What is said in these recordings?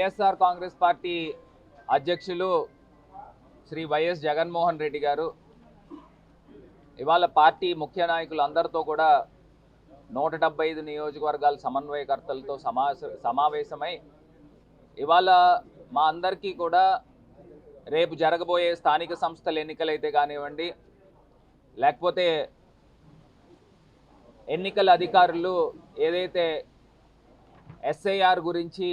YSR Congress party అధ్యక్షులు Shri YS Jaganmohan Reddy గారు ఇవాళ పార్టీ ముఖ్య నాయకులు అందరితో కూడా 175 నియోజకవర్గాల సమన్వయకర్తలతో సమావేశమై ఇవాళ మా అందరికీ కూడా రేపు జరగబోయే స్థానిక సంస్థల ఎన్నికలైతే కానివ్వండి, లేకపోతే ఎన్నికల అధికారులు ఏదైతే ఎస్ఐఆర్ గురించి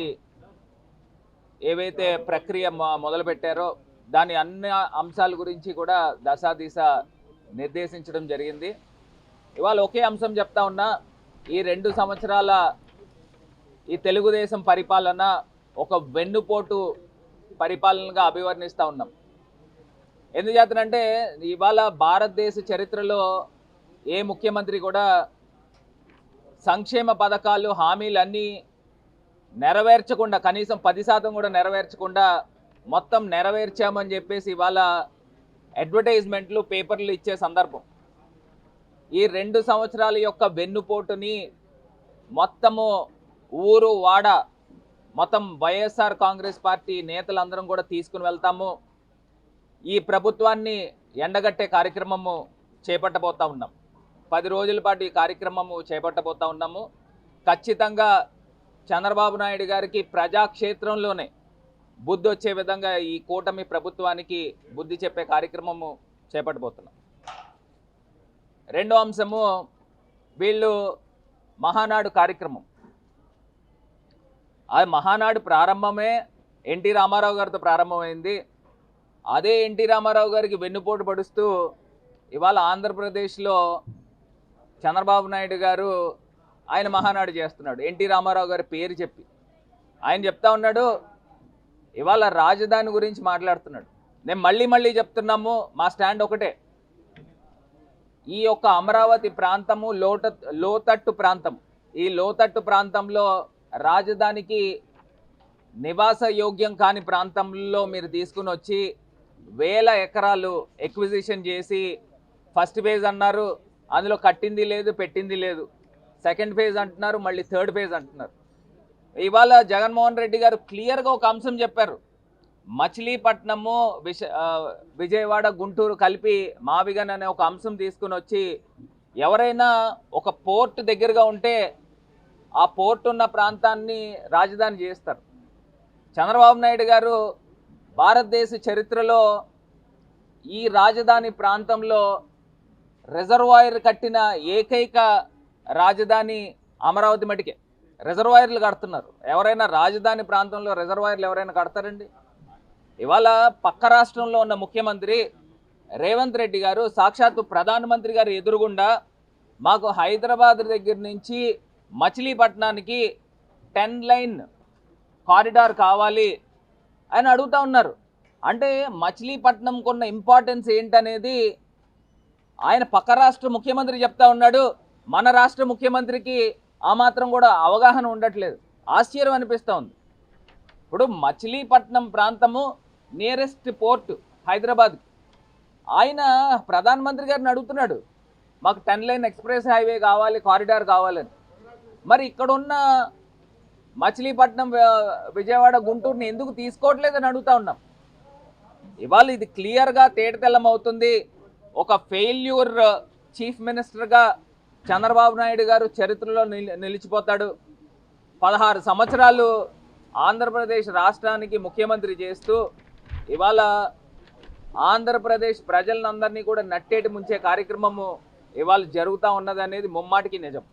ఏవైతే ప్రక్రియ మొదలుపెట్టారో దాని అన్ని అంశాల గురించి కూడా దశాదిశ నిర్దేశించడం జరిగింది. ఇవాళ ఒకే అంశం చెప్తా ఉన్నా, ఈ 2 సంవత్సరాల ఈ తెలుగుదేశం పరిపాలన ఒక వెన్నుపోటు పరిపాలనగా అభివర్ణిస్తూ ఉన్నాం. ఎందుచేతనంటే ఇవాళ భారతదేశ చరిత్రలో ఏ ముఖ్యమంత్రి కూడా సంక్షేమ పథకాలు హామీలన్నీ నెరవేర్చకుండా, కనీసం 10% కూడా నెరవేర్చకుండా మొత్తం నెరవేర్చామని చెప్పేసి ఇవాళ అడ్వర్టైజ్మెంట్లు పేపర్లు ఇచ్చే సందర్భం. ఈ 2 సంవత్సరాల యొక్క వెన్నుపోటుని మొత్తము ఊరు వాడ మొత్తం వైఎస్ఆర్ కాంగ్రెస్ పార్టీ నేతలందరం కూడా తీసుకుని వెళ్తాము. ఈ ప్రభుత్వాన్ని ఎండగట్టే కార్యక్రమము చేపట్టబోతా ఉన్నాం. 10 రోజుల పాటు ఈ కార్యక్రమము చేపట్టబోతా ఉన్నాము. ఖచ్చితంగా చంద్రబాబు నాయుడు గారికి ప్రజాక్షేత్రంలోనే బుద్ధి వచ్చే విధంగా ఈ కూటమి ప్రభుత్వానికి బుద్ధి చెప్పే కార్యక్రమము చేపట్టబోతున్నాం. రెండో అంశము, వీళ్ళు మహానాడు కార్యక్రమం. ఆ మహానాడు ప్రారంభమే ఎన్టీ రామారావు గారితో ప్రారంభమైంది. అదే ఎన్టీ రామారావు గారికి వెన్నుపోటు పడుస్తూ ఇవాళ ఆంధ్రప్రదేశ్లో చంద్రబాబు నాయుడు గారు ఆయన మహానాడు చేస్తున్నాడు. ఎన్టీ రామారావు గారి పేరు చెప్పి ఆయన చెప్తా ఉన్నాడు, ఇవాళ రాజధాని గురించి మాట్లాడుతున్నాడు. నేను మళ్ళీ చెప్తున్నాము, మా స్టాండ్ ఒకటే. ఈ యొక్క అమరావతి ప్రాంతము లోతట్టు ప్రాంతం. ఈ లోతట్టు ప్రాంతంలో రాజధానికి నివాస యోగ్యం కాని ప్రాంతంలో మీరు తీసుకుని వచ్చి 1000 ఎకరాలు ఎక్విజిషన్ చేసి ఫస్ట్ ఫేజ్ అన్నారు, అందులో కట్టింది లేదు, పెట్టింది లేదు. సెకండ్ ఫేజ్ అంటున్నారు, మళ్ళీ థర్డ్ ఫేజ్ అంటున్నారు. ఇవాళ జగన్మోహన్ రెడ్డి గారు క్లియర్గా ఒక అంశం చెప్పారు. మచిలీపట్నము విజయవాడ గుంటూరు కలిపి మావిగన్ అనే ఒక అంశం తీసుకుని వచ్చి ఎవరైనా ఒక పోర్ట్ దగ్గరగా ఉంటే ఆ పోర్ట్ ఉన్న ప్రాంతాన్ని రాజధాని చేస్తారు. చంద్రబాబు నాయుడు గారు భారతదేశ చరిత్రలో ఈ రాజధాని ప్రాంతంలో రిజర్వాయర్ కట్టిన ఏకైక రాజధాని అమరావతి మటుకే. రిజర్వాయర్లు కడుతున్నారు. ఎవరైనా రాజధాని ప్రాంతంలో రిజర్వాయర్లు ఎవరైనా కడతారండి? ఇవాళ పక్క రాష్ట్రంలో ఉన్న ముఖ్యమంత్రి రేవంత్ రెడ్డి గారు సాక్షాత్తు ప్రధానమంత్రి గారు ఎదురుగుండా మాకు హైదరాబాద్ దగ్గర నుంచి మచిలీపట్నానికి 10 లైన్ కారిడార్ కావాలి అని అడుగుతూ ఉన్నారు. అంటే మచిలీపట్నంకు ఉన్న ఇంపార్టెన్స్ ఏంటనేది ఆయన పక్క రాష్ట్ర ముఖ్యమంత్రి చెప్తా ఉన్నాడు. మన రాష్ట్ర ముఖ్యమంత్రికి ఆ మాత్రం కూడా అవగాహన ఉండట్లేదు. ఆశ్చర్యం అనిపిస్తూ ఉంది. ఇప్పుడు మచిలీపట్నం ప్రాంతము నియరెస్ట్ పోర్ట్ హైదరాబాద్కి. ఆయన ప్రధానమంత్రి గారిని అడుగుతున్నాడు, మాకు 10 లైన్ ఎక్స్ప్రెస్ హైవే కావాలి, కారిడార్ కావాలని. మరి ఇక్కడున్న మచిలీపట్నం విజయవాడ గుంటూరుని ఎందుకు తీసుకోవట్లేదని అడుగుతూ ఉన్నాం. ఇవాళ ఇది క్లియర్గా తేటతెల్లం అవుతుంది. ఒక ఫెయిల్యూర్ చీఫ్ మినిస్టర్గా చంద్రబాబు నాయుడు గారు చరిత్రలో నిలిచిపోతాడు. 16 సంవత్సరాలు ఆంధ్రప్రదేశ్ రాష్ట్రానికి ముఖ్యమంత్రి చేస్తూ ఇవాళ ఆంధ్రప్రదేశ్ ప్రజలందరినీ కూడా నట్టేటి ముంచే కార్యక్రమము ఇవాళ జరుగుతూ ఉన్నదనేది ముమ్మాటికి నిజం.